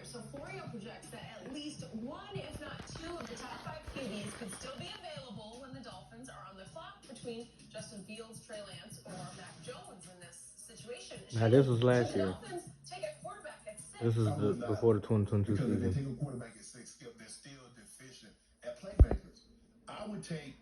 So Florio projects that at least one, if not two, of the top 5 QBs could still be available when the Dolphins are on the clock between Justin Fields, Trey Lance, or Mac Jones in this situation. Now this was last year. Dolphins take a quarterback at 6. This is before the 2022 because season. if they take a quarterback at 6, if they're still deficient at playmakers, I would take.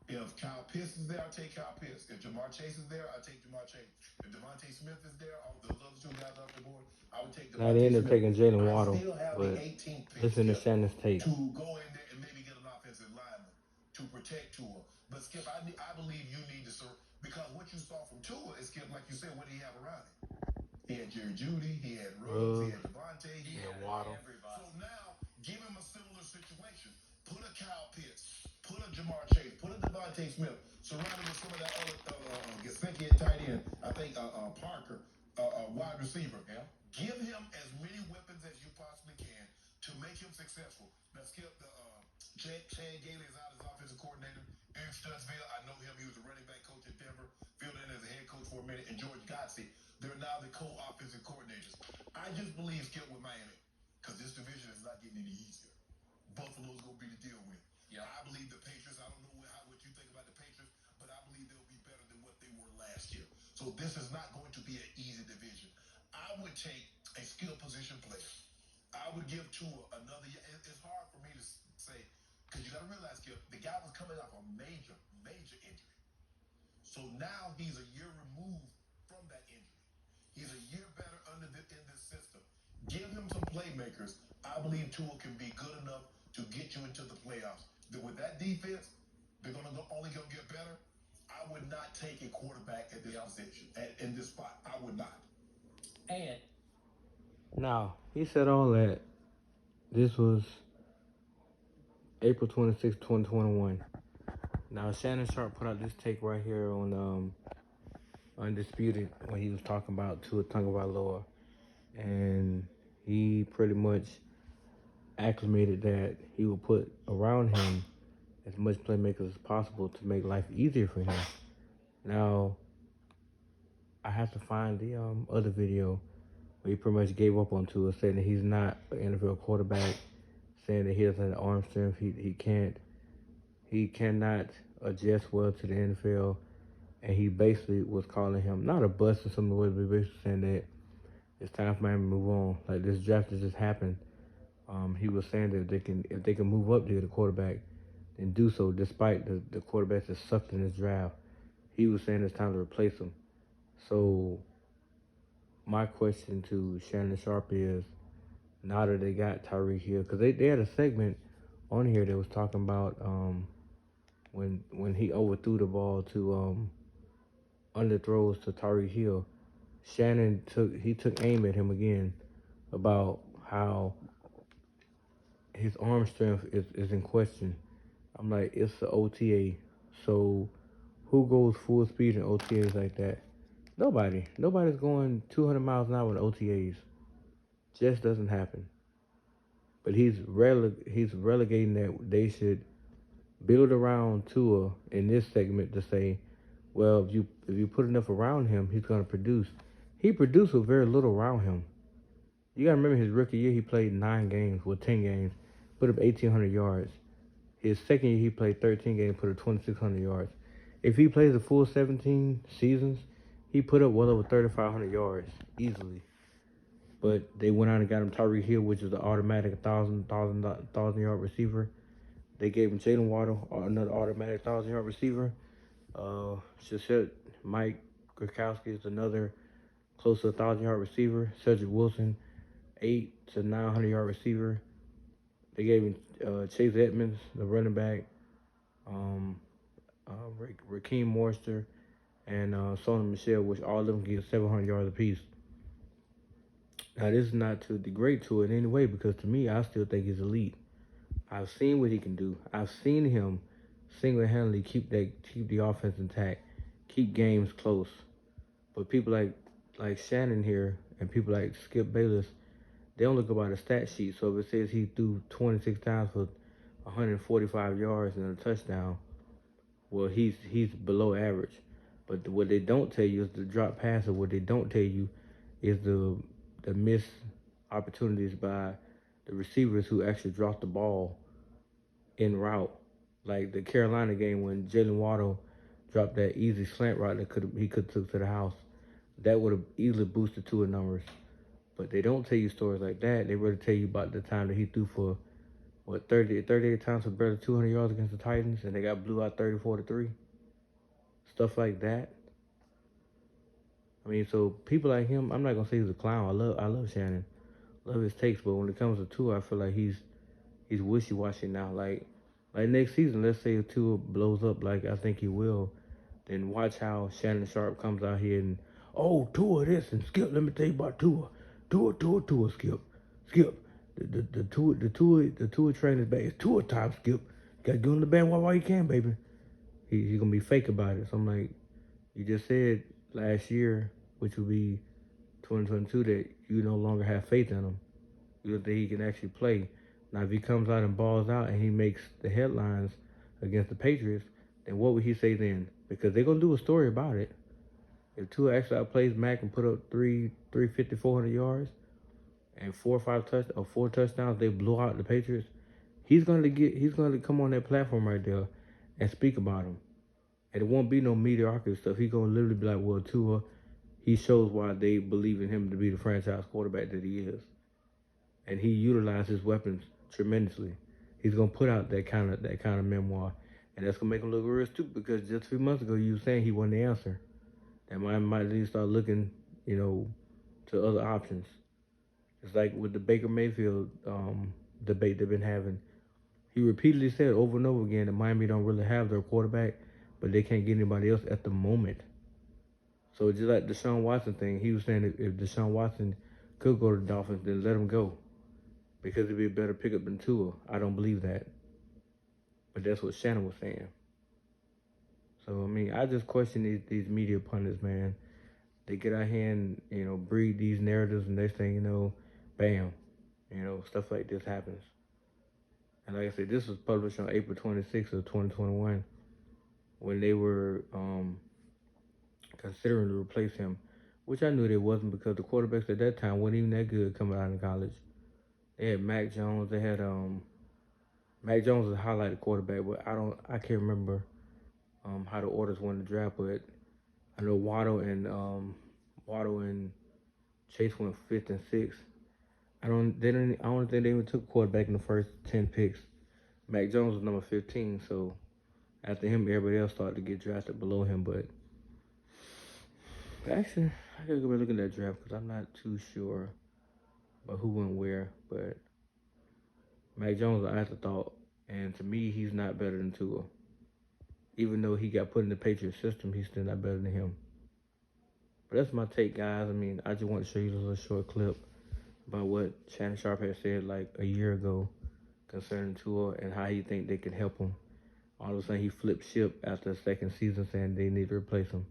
If Kyle Pitts is there, I'll take Kyle Pitts. If Jamar Chase is there, I'll take Jamar Chase. If Devontae Smith is there, all those other 2 guys off the board, I would take Devontae Smith. Now they ended up taking Jalen Waddle, but the 18th pick listen to Shannon's take. to go in there and maybe get an offensive lineman to protect Tua. But Skip, I believe you need to because what you saw from Tua is, Skip, like you said, what did he have around him? He had Jerry Judy, he had Ruggs, he had Devontae, he had Waddle. Everybody. So now give him a similar situation. Put a Kyle Pitts, put a Jamar Chase, put a Devontae Smith, surrounded with some of that other Gesicki at tight end. I think Parker, wide receiver. Yeah. Give him as many weapons as you possibly can to make him successful. Now, Skip, Chad Gailey is out as offensive coordinator. Eric Stutzville, I know him. He was the running back coach at Denver, filled in as a head coach for a minute. And George Godsey, they're now the co-offensive coordinators. I just believe, Skip, with Miami, because this division is not getting any easier. Buffalo's going to be the deal with. Yeah. I believe the Patriots, I don't know what you think about the Patriots, but I believe they'll be better than what they were last year. So this is not going to be an easy division. I would take a skill position player. I would give Tua another year. It's hard for me to say, because you got to realize, Skip, the guy was coming off a major injury. So now he's a year removed from that injury. He's a year better in this system. Give him some playmakers. I believe Tua can be good enough to get you into the playoffs. With that defense, they're only going to get better. I would not take a quarterback at this position, in this spot. I would not. And now, he said all that. This was April 26, 2021. Now, Shannon Sharp put out this take right here on Undisputed when he was talking about Tua Tagovailoa. And he pretty much acclimated that he will put around him as much playmakers as possible to make life easier for him. Now, I have to find the other video where he pretty much gave up on Tua, saying that he's not an NFL quarterback, saying that he doesn't have the arm strength, he cannot adjust well to the NFL, and he basically was calling him not a bust or something, but basically saying that it's time for him to move on. Like this draft that just happened. He was saying that if they can move up to get a quarterback, then do so despite the quarterbacks that sucked in this draft. He was saying it's time to replace him. So my question to Shannon Sharp is, now that they got Tyreek Hill, because they had a segment on here that was talking about when he overthrew the ball to underthrows to Tyreek Hill, Shannon took aim at him again about how his arm strength is in question. I'm like, it's the OTA. So who goes full speed in OTAs like that? Nobody. Nobody's going 200 miles an hour in OTAs. Just doesn't happen. But he's relegating that they should build around Tua in this segment to say, well, if you put enough around him, he's going to produce. He produced with very little around him. You got to remember his rookie year, he played 10 games, put up 1,800 yards. His second year, he played 13 games, put up 2,600 yards. If he plays a full 17 seasons, he put up well over 3,500 yards easily. But they went out and got him Tyreek Hill, which is an automatic 1,000-yard receiver. They gave him Jalen Waddle, another automatic 1,000-yard receiver. Mike Gronkowski is another close to 1,000-yard receiver. Cedric Wilson, 800 to 900-yard receiver. They gave him Chase Edmonds, the running back, Raheem Morster, and Sonny Michel, which all of them get 700 yards apiece. Now, this is not to degrade to it in any way, because to me, I still think he's elite. I've seen what he can do. I've seen him single-handedly keep the offense intact, keep games close. But people like Shannon here and people like Skip Bayless, they don't look about the stat sheet. So if it says he threw 26 times for 145 yards and a touchdown, well, he's below average. But what they don't tell you is the drop pass, or what they don't tell you is the missed opportunities by the receivers who actually dropped the ball en route. Like the Carolina game when Jalen Waddle dropped that easy slant route that he could took to the house. That would have easily boosted Tua numbers. But they don't tell you stories like that. They really tell you about the time that he threw for what 38 times for better 200 yards against the Titans, and they got blew out 34-3. Stuff like that. I mean, so people like him, I'm not gonna say he's a clown. I love Shannon, love his takes, but when it comes to Tua, I feel like he's wishy washy now. Like next season, let's say if Tua blows up, like I think he will, then watch how Shannon Sharp comes out here and Tua this and Skip. Let me tell you about Tua, Skip. The Tua train is back. It's Tua time, Skip. Got to get on the bandwagon while you can, baby. He's gonna be fake about it. So I'm like, you just said last year, which will be 2022, that you no longer have faith in him. You don't think he can actually play. Now, if he comes out and balls out and he makes the headlines against the Patriots, then what would he say then? Because they're gonna do a story about it. If Tua actually outplays Mac and put up 350, 400 yards and four touchdowns, they blew out the Patriots. He's gonna come on that platform right there and speak about him. And it won't be no mediocrity stuff. He's gonna literally be like, well, Tua, he shows why they believe in him to be the franchise quarterback that he is. And he utilized his weapons tremendously. He's gonna put out that kind of memoir. And that's gonna make him look real stupid because just a few months ago you were saying he wasn't the answer. That might need to start looking, to other options. It's like with the Baker Mayfield debate they've been having. He repeatedly said over and over again that Miami don't really have their quarterback, but they can't get anybody else at the moment. So just like the Deshaun Watson thing, he was saying if Deshaun Watson could go to the Dolphins, then let him go because it'd be a better pickup than Tua. I don't believe that, but that's what Shannon was saying. So I mean, I just question these media pundits, man. They get out here and breed these narratives, and next thing you know, bam, stuff like this happens. And like I said, this was published on April 26th of 2021 when they were considering to replace him, which I knew they wasn't because the quarterbacks at that time weren't even that good coming out of college. They had Mac Jones. They had Mac Jones was a highlighted quarterback, but I can't remember how the orders went in the draft. But I know Waddle and Chase went 5th and 6th. I don't think they even took a quarterback in the first 10 picks. Mac Jones was number 15, so after him, everybody else started to get drafted below him. But actually, I gotta go back and look at that draft because I'm not too sure about who went where. But Mac Jones is an afterthought, and to me, he's not better than Tua. Even though he got put in the Patriot system, he's still not better than him. But that's my take, guys. I mean, I just want to show you a little short clip about what Shannon Sharp had said like a year ago concerning Tua and how he think they can help him. All of a sudden, he flipped ship after the second season saying they need to replace him.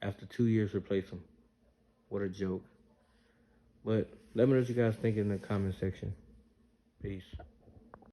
After 2 years, replace him. What a joke. But let me know what you guys think in the comment section. Peace.